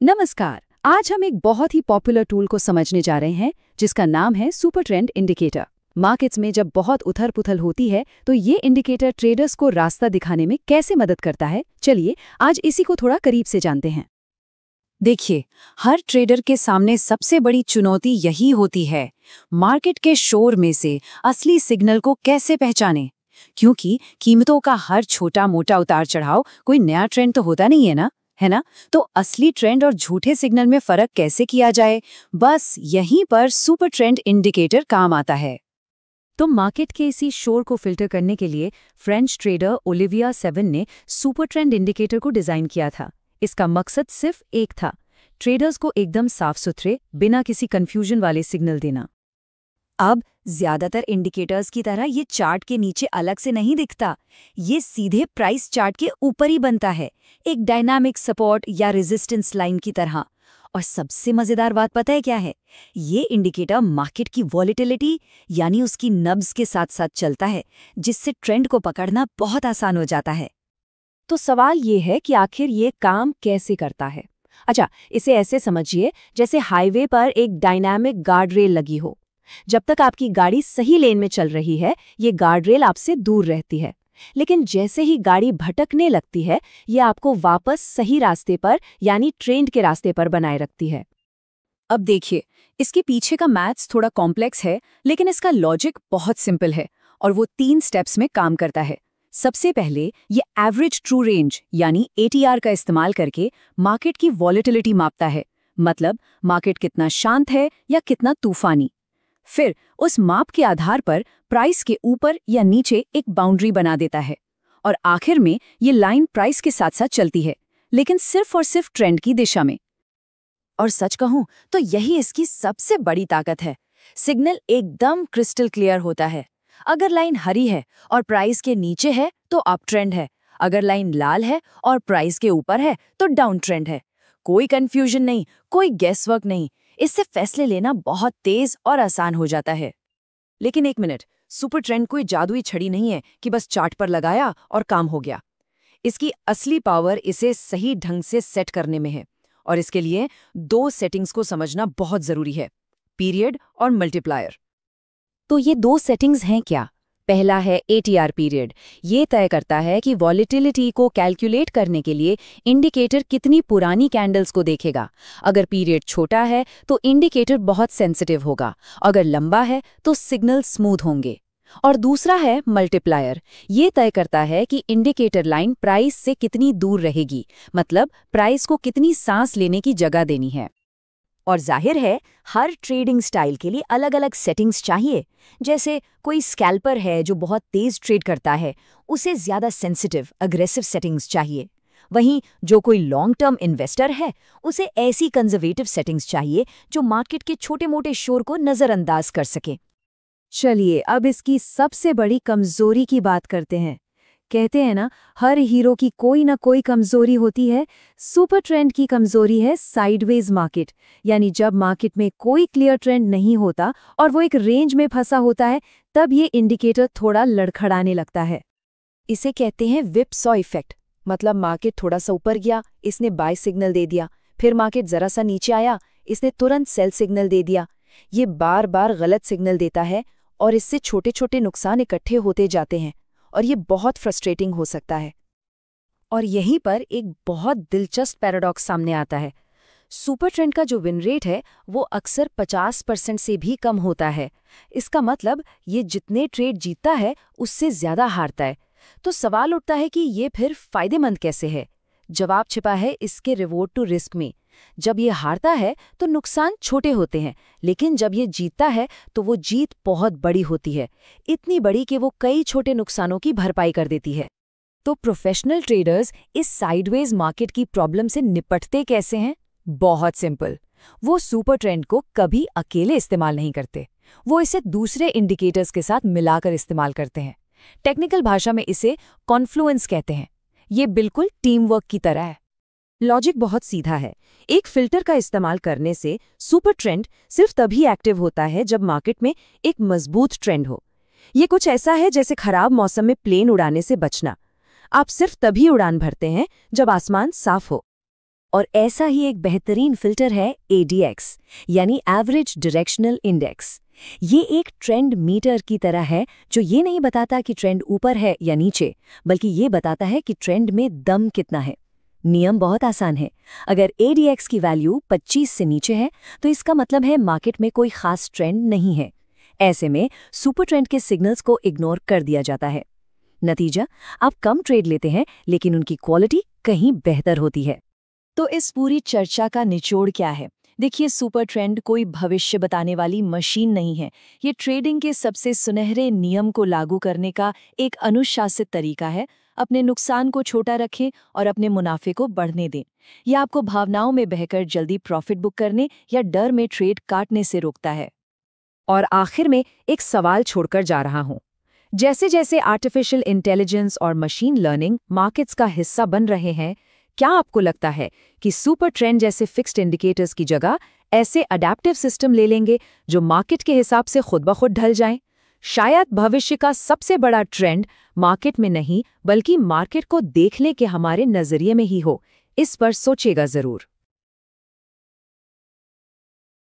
नमस्कार। आज हम एक बहुत ही पॉपुलर टूल को समझने जा रहे हैं जिसका नाम है सुपर ट्रेंड इंडिकेटर। मार्केट्स में जब बहुत उथल-पुथल होती है तो ये इंडिकेटर ट्रेडर्स को रास्ता दिखाने में कैसे मदद करता है, चलिए आज इसी को थोड़ा करीब से जानते हैं। देखिए, हर ट्रेडर के सामने सबसे बड़ी चुनौती यही होती है, मार्केट के शोर में से असली सिग्नल को कैसे पहचाने। क्योंकि कीमतों का हर छोटा मोटा उतार चढ़ाव कोई नया ट्रेंड तो होता नहीं है ना? तो असली ट्रेंड और झूठे सिग्नल में फर्क कैसे किया जाए, बस यहीं पर सुपर ट्रेंड इंडिकेटर काम आता है। तो मार्केट के इसी शोर को फिल्टर करने के लिए फ्रेंच ट्रेडर ओलिविया सेवन ने सुपर ट्रेंड इंडिकेटर को डिजाइन किया था। इसका मकसद सिर्फ एक था, ट्रेडर्स को एकदम साफ सुथरे, बिना किसी कंफ्यूजन वाले सिग्नल देना। अब ज्यादातर इंडिकेटर्स की तरह ये चार्ट के नीचे अलग से नहीं दिखता, ये सीधे प्राइस चार्ट के ऊपर ही बनता है, एक डायनामिक सपोर्ट या रेजिस्टेंस लाइन की तरह। और सबसे मजेदार बात पता है क्या है? ये इंडिकेटर मार्केट की वॉलेटिलिटी यानी उसकी नब्ज के साथ साथ चलता है, जिससे ट्रेंड को पकड़ना बहुत आसान हो जाता है। तो सवाल ये है कि आखिर ये काम कैसे करता है। अच्छा, इसे ऐसे समझिए जैसे हाईवे पर एक डायनामिक गार्ड रेल लगी हो। जब तक आपकी गाड़ी सही लेन में चल रही है, ये गार्ड रेल आपसे दूर रहती है, लेकिन जैसे ही गाड़ी भटकने लगती है, ये आपको वापस सही रास्ते पर यानी ट्रेंड के रास्ते पर बनाए रखती है। अब देखिए, इसके पीछे का मैथ्स थोड़ा कॉम्प्लेक्स है, लेकिन इसका लॉजिक बहुत सिंपल है और वो 3 स्टेप्स में काम करता है। सबसे पहले ये एवरेज ट्रू रेंज यानी ATR का इस्तेमाल करके मार्केट की वॉलेटिलिटी मापता है, मतलब मार्केट कितना शांत है या कितना तूफानी। फिर उस माप के आधार पर प्राइस के ऊपर या नीचे एक बाउंड्री बना देता है और आखिर में ये लाइन प्राइस के साथ साथ चलती है, लेकिन सिर्फ और सिर्फ ट्रेंड की दिशा में। और सच कहूं तो यही इसकी सबसे बड़ी ताकत है। सिग्नल एकदम क्रिस्टल क्लियर होता है। अगर लाइन हरी है और प्राइस के नीचे है तो अप ट्रेंड है, अगर लाइन लाल है और प्राइस के ऊपर है तो डाउन ट्रेंड है। कोई कंफ्यूजन नहीं, कोई गेस वर्क नहीं। इससे फैसले लेना बहुत तेज और आसान हो जाता है। लेकिन एक मिनट, सुपर ट्रेंड कोई जादुई छड़ी नहीं है कि बस चार्ट पर लगाया और काम हो गया। इसकी असली पावर इसे सही ढंग से सेट करने में है, और इसके लिए 2 सेटिंग्स को समझना बहुत जरूरी है, पीरियड और मल्टीप्लायर। तो ये 2 सेटिंग्स हैं क्या? पहला है ATR पीरियड। ये तय करता है कि वॉलेटिलिटी को कैलकुलेट करने के लिए इंडिकेटर कितनी पुरानी कैंडल्स को देखेगा। अगर पीरियड छोटा है तो इंडिकेटर बहुत सेंसिटिव होगा, अगर लंबा है तो सिग्नल स्मूथ होंगे। और दूसरा है मल्टीप्लायर। ये तय करता है कि इंडिकेटर लाइन प्राइस से कितनी दूर रहेगी, मतलब प्राइस को कितनी सांस लेने की जगह देनी है। और जाहिर है, हर ट्रेडिंग स्टाइल के लिए अलग अलग सेटिंग्स चाहिए। जैसे कोई स्कैल्पर है जो बहुत तेज ट्रेड करता है, उसे ज़्यादा सेंसिटिव अग्रेसिव सेटिंग्स चाहिए। वहीं जो कोई लॉन्ग टर्म इन्वेस्टर है, उसे ऐसी कंजर्वेटिव सेटिंग्स चाहिए जो मार्केट के छोटे मोटे शोर को नज़रअंदाज कर सके। चलिए अब इसकी सबसे बड़ी कमजोरी की बात करते हैं। कहते हैं ना, हर हीरो की कोई ना कोई कमजोरी होती है। सुपर ट्रेंड की कमजोरी है साइडवेज मार्केट, यानी जब मार्केट में कोई क्लियर ट्रेंड नहीं होता और वो एक रेंज में फंसा होता है, तब ये इंडिकेटर थोड़ा लड़खड़ाने लगता है। इसे कहते हैं विपसॉ इफेक्ट। मतलब मार्केट थोड़ा सा ऊपर गया, इसने बाय सिग्नल दे दिया, फिर मार्केट जरा सा नीचे आया, इसने तुरंत सेल सिग्नल दे दिया। ये बार बार गलत सिग्नल देता है और इससे छोटे छोटे नुकसान इकट्ठे होते जाते हैं और ये बहुत फ्रस्ट्रेटिंग हो सकता है। और यहीं पर एक बहुत दिलचस्प पैराडॉक्स सामने आता है। सुपर ट्रेंड का जो विन रेट है वो अक्सर 50% से भी कम होता है। इसका मतलब ये जितने ट्रेड जीतता है उससे ज्यादा हारता है। तो सवाल उठता है कि ये फिर फायदेमंद कैसे है? जवाब छिपा है इसके रिवॉर्ड टू रिस्क में। जब ये हारता है तो नुकसान छोटे होते हैं, लेकिन जब ये जीतता है तो वो जीत बहुत बड़ी होती है, इतनी बड़ी कि वो कई छोटे नुकसानों की भरपाई कर देती है। तो प्रोफेशनल ट्रेडर्स इस साइडवेज मार्केट की प्रॉब्लम से निपटते कैसे हैं? बहुत सिंपल। वो सुपर ट्रेंड को कभी अकेले इस्तेमाल नहीं करते, वो इसे दूसरे इंडिकेटर्स के साथ मिलाकर इस्तेमाल करते हैं। टेक्निकल भाषा में इसे कॉन्फ्लुएंस कहते हैं। ये बिल्कुल टीम वर्क की तरह है। लॉजिक बहुत सीधा है। एक फिल्टर का इस्तेमाल करने से सुपर ट्रेंड सिर्फ तभी एक्टिव होता है जब मार्केट में एक मजबूत ट्रेंड हो। ये कुछ ऐसा है जैसे खराब मौसम में प्लेन उड़ाने से बचना। आप सिर्फ तभी उड़ान भरते हैं जब आसमान साफ हो। और ऐसा ही एक बेहतरीन फिल्टर है ADX, यानी एवरेज डायरेक्शनल इंडेक्स। ये एक ट्रेंड मीटर की तरह है जो ये नहीं बताता कि ट्रेंड ऊपर है या नीचे, बल्कि ये बताता है कि ट्रेंड में दम कितना है। नियम बहुत आसान है। अगर ADX की वैल्यू 25 से नीचे है तो इसका मतलब है मार्केट में कोई खास ट्रेंड नहीं है। ऐसे में सुपर ट्रेंड के सिग्नल्स को इग्नोर कर दिया जाता है। नतीजा, आप कम ट्रेड लेते हैं लेकिन उनकी क्वालिटी कहीं बेहतर होती है। तो इस पूरी चर्चा का निचोड़ क्या है? देखिए, सुपर ट्रेंड कोई भविष्य बताने वाली मशीन नहीं है। ये ट्रेडिंग के सबसे सुनहरे नियम को लागू करने का एक अनुशासित तरीका है। अपने नुकसान को छोटा रखें और अपने मुनाफे को बढ़ने दें। यह आपको भावनाओं में बहकर जल्दी प्रॉफिट बुक करने या डर में ट्रेड काटने से रोकता है। और आखिर में एक सवाल छोड़कर जा रहा हूं। जैसे जैसे आर्टिफिशियल इंटेलिजेंस और मशीन लर्निंग मार्केट्स का हिस्सा बन रहे हैं, क्या आपको लगता है कि सुपर ट्रेंड जैसे फिक्स्ड इंडिकेटर्स की जगह ऐसे अडैप्टिव सिस्टम ले लेंगे जो मार्केट के हिसाब से खुद ब खुद ढल जाएं? शायद भविष्य का सबसे बड़ा ट्रेंड मार्केट में नहीं, बल्कि मार्केट को देखने के हमारे नजरिए में ही हो। इस पर सोचिएगा जरूर।